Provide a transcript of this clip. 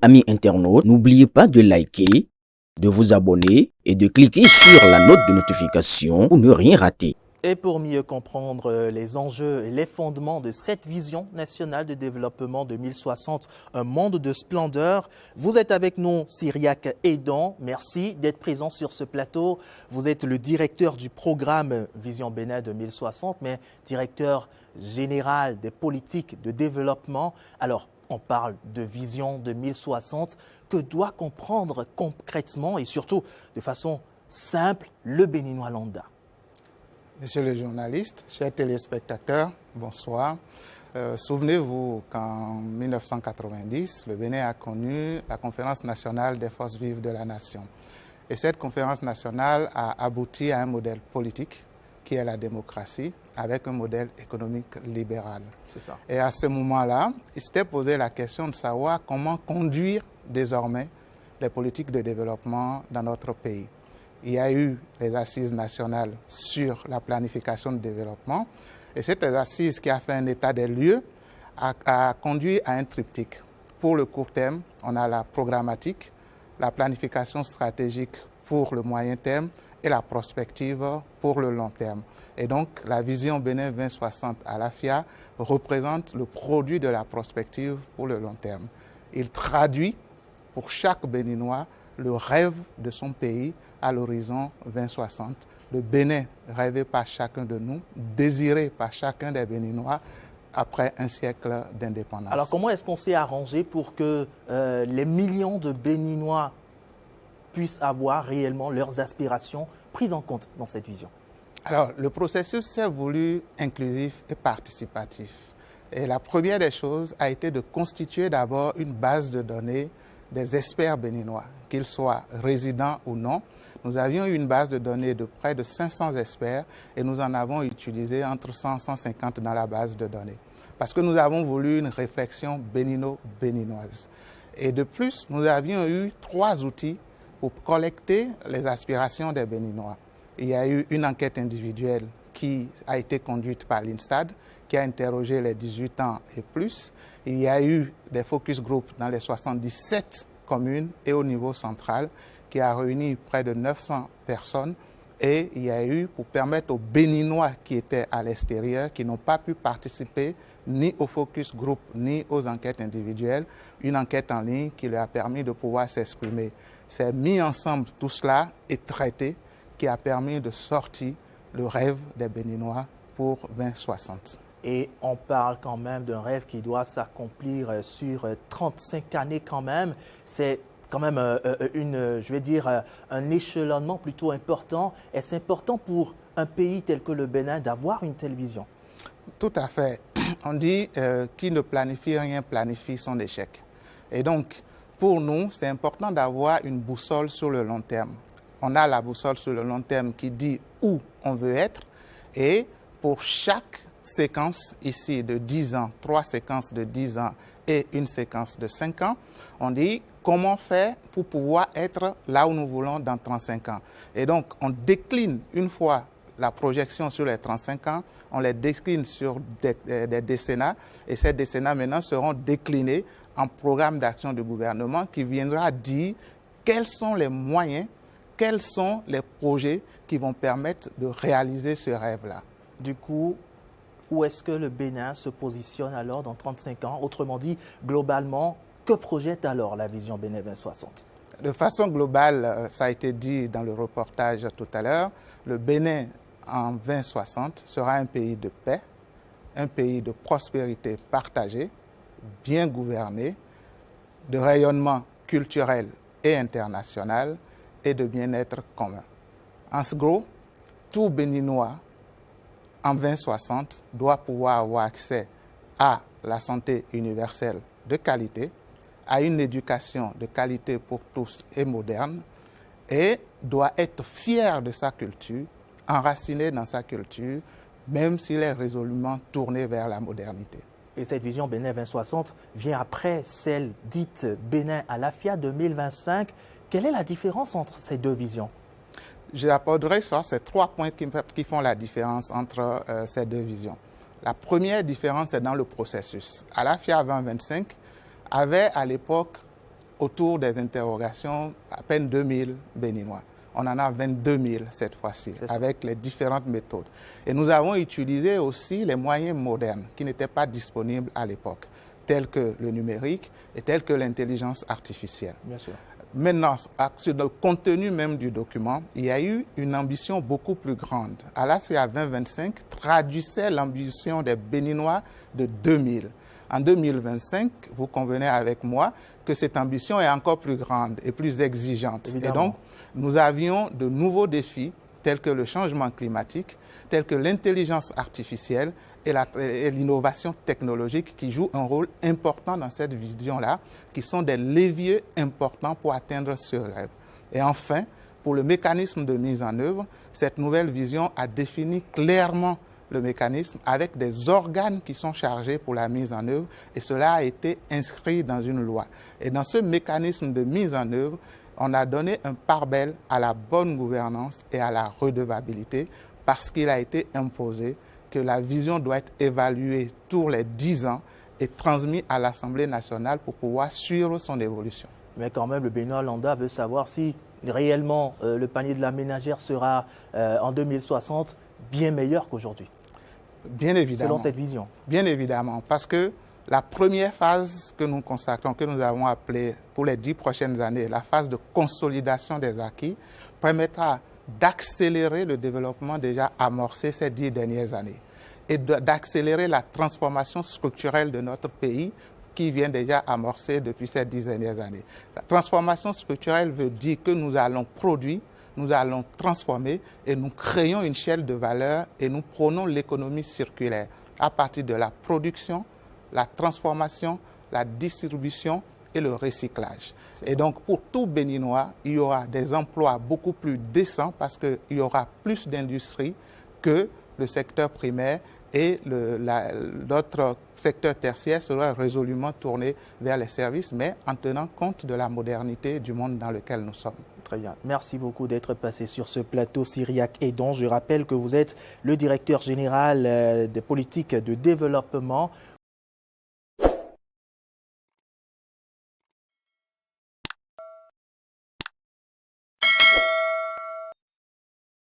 Amis internautes, n'oubliez pas de liker, de vous abonner et de cliquer sur la note de notification pour ne rien rater. Et pour mieux comprendre les enjeux et les fondements de cette vision nationale de développement 2060, un monde de splendeur, vous êtes avec nous, Cyriaque Edon. Merci d'être présent sur ce plateau. Vous êtes le directeur du programme Vision Bénin 2060, mais directeur général des politiques de développement. Alors, on parle de Vision 2060. Que doit comprendre concrètement et surtout de façon simple le Béninois lambda? Monsieur le journaliste, chers téléspectateurs, bonsoir. Souvenez-vous qu'en 1990, le Bénin a connu la conférence nationale des forces vives de la nation. Et cette conférence nationale a abouti à un modèle politique qui est la démocratie, avec un modèle économique libéral. C'est ça. Et à ce moment-là, il s'était posé la question de savoir comment conduire désormais les politiques de développement dans notre pays. Il y a eu les assises nationales sur la planification de développement et cette assise qui a fait un état des lieux a conduit à un triptyque. Pour le court terme, on a la programmatique, la planification stratégique pour le moyen terme et la prospective pour le long terme. Et donc, la vision Bénin 2060 à l'AFIA représente le produit de la prospective pour le long terme. Il traduit pour chaque Béninois le rêve de son pays à l'horizon 2060. Le Bénin rêvé par chacun de nous, désiré par chacun des Béninois après un siècle d'indépendance. Alors comment est-ce qu'on s'est arrangé pour que les millions de Béninois puissent avoir réellement leurs aspirations prises en compte dans cette vision? Alors le processus s'est voulu inclusif et participatif. Et la première des choses a été de constituer d'abord une base de données des experts béninois, qu'ils soient résidents ou non. Nous avions eu une base de données de près de 500 experts et nous en avons utilisé entre 100 et 150 dans la base de données. Parce que nous avons voulu une réflexion bénino-béninoise. Et de plus, nous avions eu 3 outils pour collecter les aspirations des Béninois. Il y a eu une enquête individuelle qui a été conduite par l'INSTAD, qui a interrogé les 18 ans et plus. Il y a eu des focus groups dans les 77 communes et au niveau central qui a réuni près de 900 personnes. Et il y a eu, pour permettre aux Béninois qui étaient à l'extérieur, qui n'ont pas pu participer ni au focus group ni aux enquêtes individuelles, une enquête en ligne qui leur a permis de pouvoir s'exprimer. C'est mis ensemble tout cela et traité qui a permis de sortir le rêve des Béninois pour 2060. Et on parle quand même d'un rêve qui doit s'accomplir sur 35 années quand même. C'est quand même un échelonnement plutôt important. Est-ce important pour un pays tel que le Bénin d'avoir une telle vision? Tout à fait. On dit qui ne planifie rien planifie son échec. Et donc, pour nous, c'est important d'avoir une boussole sur le long terme. On a la boussole sur le long terme qui dit où on veut être et pour chaque séquence ici de 10 ans, 3 séquences de 10 ans et une séquence de 5 ans, on dit comment faire pour pouvoir être là où nous voulons dans 35 ans. Et donc, on décline une fois la projection sur les 35 ans, on les décline sur des décennats et ces décennats maintenant seront déclinés en programme d'action du gouvernement qui viendra dire quels sont les moyens, quels sont les projets qui vont permettre de réaliser ce rêve-là. Du coup, où est-ce que le Bénin se positionne alors dans 35 ans? Autrement dit, globalement, que projette alors la vision Bénin 2060? De façon globale, ça a été dit dans le reportage tout à l'heure, le Bénin en 2060 sera un pays de paix, un pays de prospérité partagée, bien gouverné, de rayonnement culturel et international et de bien-être commun. En ce gros, tout Béninois en 2060 doit pouvoir avoir accès à la santé universelle de qualité, à une éducation de qualité pour tous et moderne, et doit être fier de sa culture, enraciné dans sa culture, même s'il est résolument tourné vers la modernité. Et cette vision Bénin 2060 vient après celle dite Bénin à l'AFIA 2025. Quelle est la différence entre ces deux visions? J'aborderai sur ces 3 points qui font la différence entre ces deux visions. La première différence est dans le processus. À l'AFIA 2025 avait à l'époque autour des interrogations, à peine 2000 Béninois. On en a 22 000 cette fois-ci, avec les différentes méthodes. Et nous avons utilisé aussi les moyens modernes qui n'étaient pas disponibles à l'époque, tels que le numérique et tels que l'intelligence artificielle. Bien sûr. Maintenant, sur le contenu même du document, il y a eu une ambition beaucoup plus grande. Alassria 2025 traduisait l'ambition des Béninois de 2000. En 2025, vous convenez avec moi que cette ambition est encore plus grande et plus exigeante. Évidemment. Et donc, nous avions de nouveaux défis tels que le changement climatique, tels que l'intelligence artificielle et l'innovation technologique qui jouent un rôle important dans cette vision-là, qui sont des leviers importants pour atteindre ce rêve. Et enfin, pour le mécanisme de mise en œuvre, cette nouvelle vision a défini clairement le mécanisme avec des organes qui sont chargés pour la mise en œuvre et cela a été inscrit dans une loi. Et dans ce mécanisme de mise en œuvre, on a donné un pare-belle à la bonne gouvernance et à la redevabilité parce qu'il a été imposé que la vision doit être évaluée tous les 10 ans et transmise à l'Assemblée nationale pour pouvoir suivre son évolution. Mais quand même, le Bénin Lambda veut savoir si réellement le panier de la ménagère sera en 2060 bien meilleur qu'aujourd'hui. Bien évidemment. Selon cette vision. Bien évidemment, parce que la première phase que nous consacrons, que nous avons appelée pour les 10 prochaines années, la phase de consolidation des acquis, permettra d'accélérer le développement déjà amorcé ces 10 dernières années et d'accélérer la transformation structurelle de notre pays qui vient déjà amorcer depuis ces 10 dernières années. La transformation structurelle veut dire que nous allons produire, nous allons transformer et nous créons une chaîne de valeur et nous prônons l'économie circulaire à partir de la production, la transformation, la distribution et le recyclage. Et donc, pour tout Béninois, il y aura des emplois beaucoup plus décents parce qu'il y aura plus d'industrie que le secteur primaire et notre secteur tertiaire sera résolument tourné vers les services, mais en tenant compte de la modernité du monde dans lequel nous sommes. Très bien. Merci beaucoup d'être passé sur ce plateau, Cyriaque Edon. Je rappelle que vous êtes le directeur général des politiques de développement